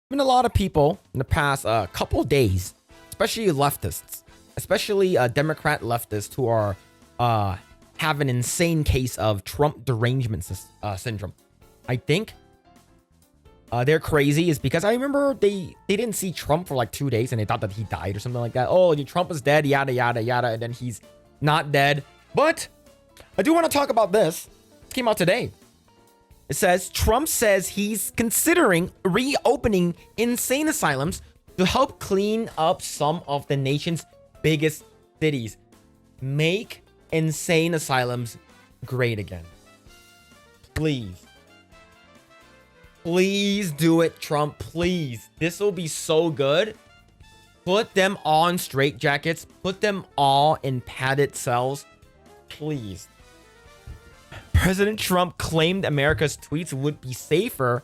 been a lot of people in the past couple days, especially leftists, especially Democrat leftists who are have an insane case of Trump derangement syndrome. I think they're crazy is because I remember they didn't see Trump for like 2 days and they thought that he died or something like that. Oh, Trump is dead, yada yada yada, and then he's not dead. But I do want to talk about this. It came out today. It says Trump says he's considering reopening insane asylums to help clean up some of the nation's biggest cities. Make insane asylums great again. Please. Please do it, Trump. Please. This will be so good. Put them all in straitjackets. Put them all in padded cells. Please. President Trump claimed America's tweets would be safer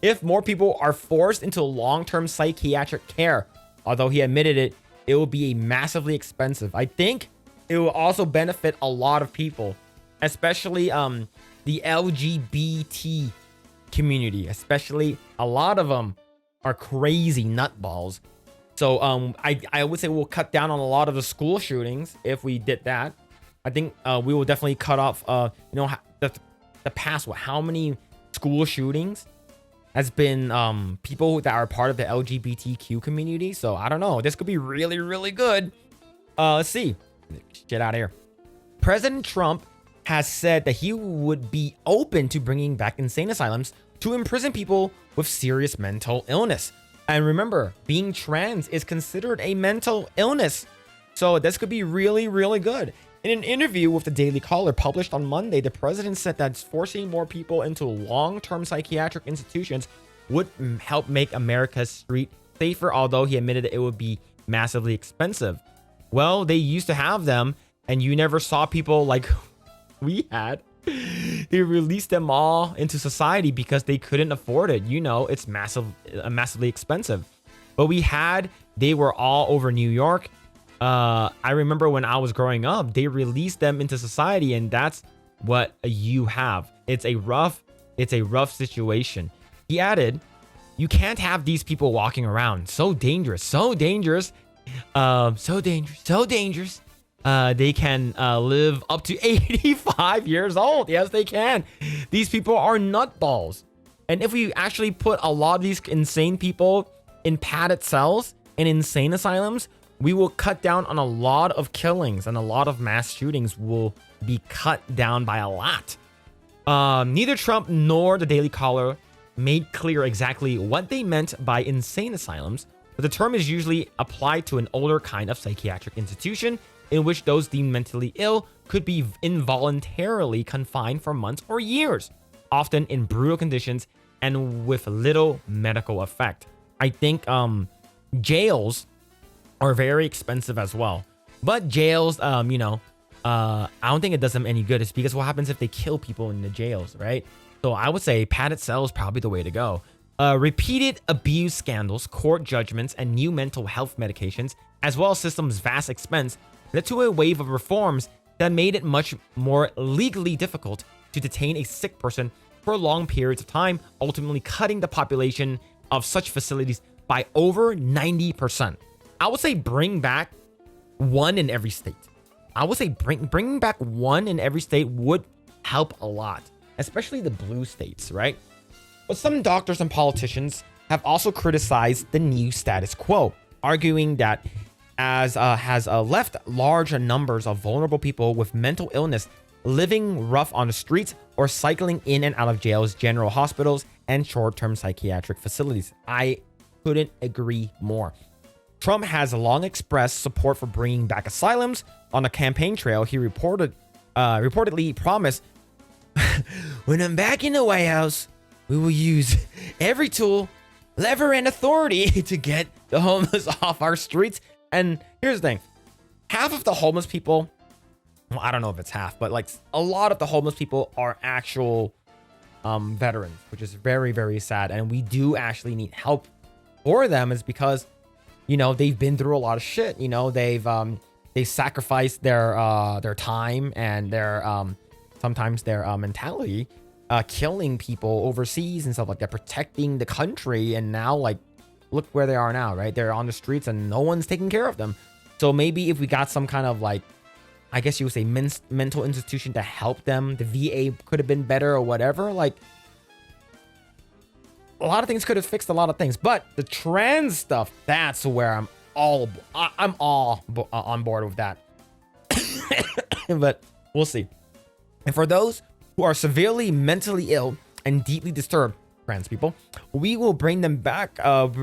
if more people are forced into long-term psychiatric care. Although he admitted it will be massively expensive. I think it will also benefit a lot of people, especially the LGBT community. Especially a lot of them are crazy nutballs. So I would say we'll cut down on a lot of the school shootings if we did that. I think we will definitely cut off, the past, how many school shootings has been people that are part of the LGBTQ community. So I don't know. This could be really, really good. Let's see. Get out of here. President Trump has said that he would be open to bringing back insane asylums to imprison people with serious mental illness. And remember, being trans is considered a mental illness. So this could be really, really good. In an interview with the Daily Caller published on Monday, the president said that forcing more people into long-term psychiatric institutions would help make America's street safer, although he admitted that it would be massively expensive. Well, they used to have them, and you never saw people like we had. They released them all into society because they couldn't afford it. You know, it's massively expensive. But they were all over New York. I remember when I was growing up, they released them into society, and that's what you have. It's a rough situation. He added, you can't have these people walking around. So dangerous, so dangerous. So dangerous. They can live up to 85 years old. Yes, they can. These people are nutballs. And if we actually put a lot of these insane people in padded cells and insane asylums, we will cut down on a lot of killings, and a lot of mass shootings will be cut down by a lot. Neither Trump nor the Daily Caller made clear exactly what they meant by insane asylums, but the term is usually applied to an older kind of psychiatric institution in which those deemed mentally ill could be involuntarily confined for months or years, often in brutal conditions and with little medical effect. I think jails are very expensive as well. But jails, I don't think it does them any good. It's because what happens if they kill people in the jails, right? So I would say padded cell is probably the way to go. Repeated abuse scandals, court judgments, and new mental health medications, as well as system's vast expense, led to a wave of reforms that made it much more legally difficult to detain a sick person for long periods of time, ultimately cutting the population of such facilities by over 90%. I would say bring back one in every state. I would say bringing back one in every state would help a lot, especially the blue states, right? But some doctors and politicians have also criticized the new status quo, arguing that has left large numbers of vulnerable people with mental illness living rough on the streets or cycling in and out of jails, general hospitals, and short-term psychiatric facilities. I couldn't agree more. Trump has long expressed support for bringing back asylums. On a campaign trail, he reportedly promised, when I'm back in the White House, we will use every tool, lever, and authority to get the homeless off our streets. And here's the thing. Half of the homeless people, well, I don't know if it's half, but like a lot of the homeless people are actual veterans, which is very, very sad. And we do actually need help for them, is because they've been through a lot of shit. They sacrificed their time and their sometimes their mentality killing people overseas and stuff like that, protecting the country. And now, like, look where they are now, right? They're on the streets and no one's taking care of them. So maybe if we got some kind of, like, I guess you would say mental institution to help them, the VA could have been better or whatever. Like, a lot of things could have fixed a lot of things. But the trans stuff, that's where I'm all on board with that. But we'll see. And for those who are severely mentally ill and deeply disturbed, trans people, we will bring them back,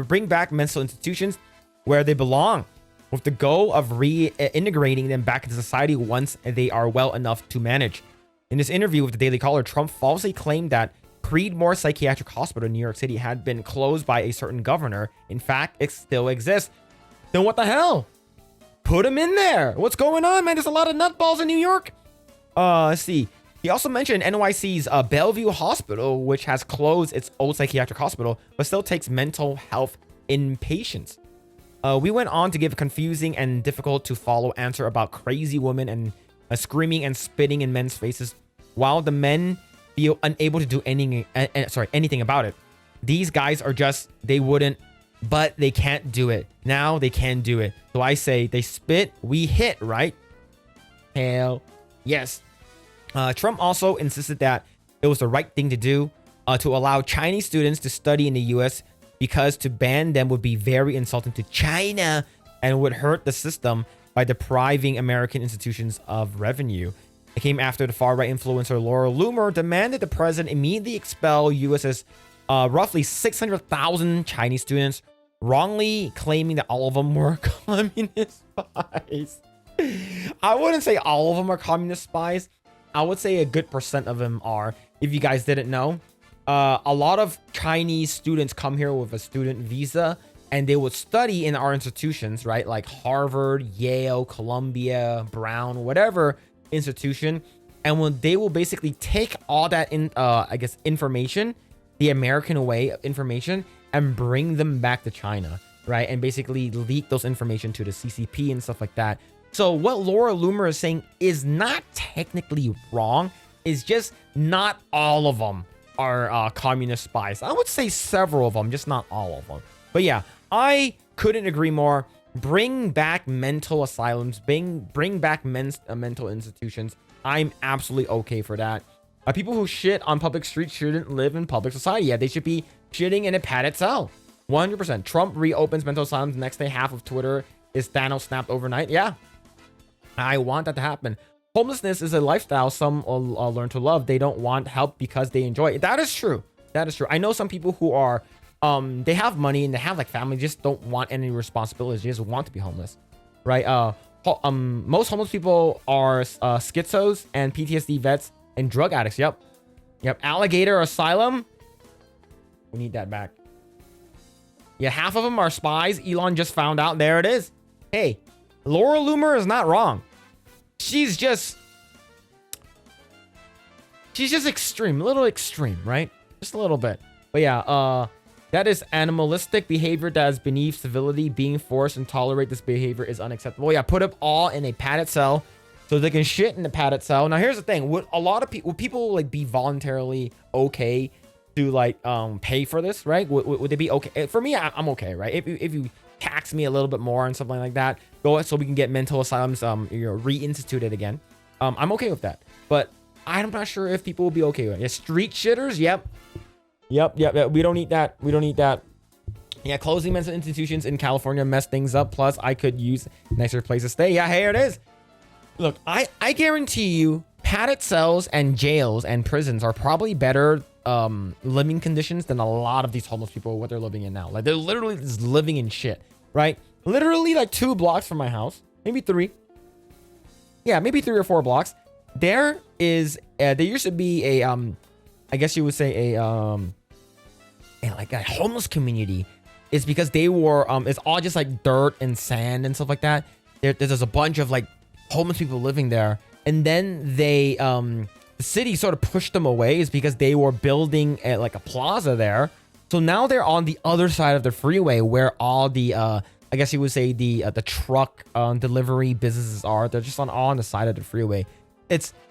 bring back mental institutions where they belong, with the goal of reintegrating them back into society once they are well enough to manage. In this interview with the Daily Caller, Trump falsely claimed that Creedmoor Psychiatric Hospital in New York City had been closed by a certain governor. In fact, it still exists. Then what the hell? Put him in there. What's going on, man? There's a lot of nutballs in New York. Let's see. He also mentioned NYC's Bellevue Hospital, which has closed its old psychiatric hospital, but still takes mental health inpatients. We went on to give a confusing and difficult to follow answer about crazy women and screaming and spitting in men's faces, while the men feel unable to do anything about it. These guys are just, they wouldn't, but they can't do it. Now they can do it. So I say they spit, we hit, right? Hell yes. Trump also insisted that it was the right thing to do to allow Chinese students to study in the US, because to ban them would be very insulting to China and would hurt the system by depriving American institutions of revenue. It came after the far-right influencer Laura Loomer demanded the president immediately expel US's roughly 600,000 Chinese students, wrongly claiming that all of them were communist spies. I wouldn't say all of them are communist spies. I would say a good percent of them are. If you guys didn't know, a lot of Chinese students come here with a student visa, and they would study in our institutions, right? Like Harvard, Yale, Columbia, Brown, whatever institution. And when they will basically take all that information, the American way of information, and bring them back to China, right? And basically leak those information to the CCP and stuff like that. So what Laura Loomer is saying is not technically wrong. It's just not all of them are communist spies. I would say several of them, just not all of them. But yeah, I couldn't agree more. Bring back mental asylums. Bring back mental institutions. I'm absolutely okay for that. People who shit on public streets shouldn't live in public society. Yeah, they should be shitting in a padded cell. 100%. Trump reopens mental asylums. The next day, half of Twitter is Thanos snapped overnight. Yeah, I want that to happen. Homelessness is a lifestyle some will learn to love. They don't want help because they enjoy it. That is true. That is true. I know some people who are, they have money and they have like family, just don't want any responsibilities. They just want to be homeless, right? Most homeless people are schizos and PTSD vets and drug addicts. Yep. Alligator asylum. We need that back. Yeah, half of them are spies. Elon just found out. There it is. Hey, Laura Loomer is not wrong. She's just extreme, a little extreme, right? Just a little bit. But yeah, that is animalistic behavior that is beneath civility. Being forced and tolerate this behavior is unacceptable. Yeah, put them all in a padded cell so they can shit in the padded cell. Now here's the thing: would people like be voluntarily okay to like pay for this, right? Would they be okay? For me, I'm okay, right? If you tax me a little bit more and something like that, go so we can get mental asylums reinstituted again. I'm okay with that, but I'm not sure if people will be okay with it. Yeah, street shitters. Yep. We don't need that. Yeah, closing mental institutions in California messed things up. Plus, I could use nicer place to stay. Yeah, here it is. Look, I guarantee you, padded cells and jails and prisons are probably better living conditions than a lot of these homeless people what they're living in now. Like they're literally just living in shit, right? Literally like 2 blocks from my house, maybe 3. Yeah, maybe 3 or 4 blocks. There used to be a I guess you would say a homeless community. It's because they were it's all just like dirt and sand and stuff like that. There's a bunch of like homeless people living there, and then they the city sort of pushed them away is because they were building like a plaza there. So now they're on the other side of the freeway where all the I guess you would say the truck delivery businesses are. They're just all on the side of the freeway.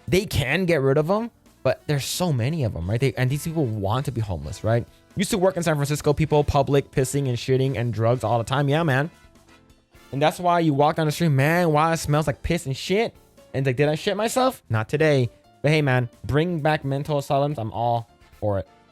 They can get rid of them, But there's so many of them, right? And these people want to be homeless, right? Used to work in San Francisco, people public pissing and shitting and drugs all the time. Yeah, man. And that's why you walk down the street, man, wow, it smells like piss and shit. And like, did I shit myself? Not today. But hey, man, bring back mental asylums. I'm all for it.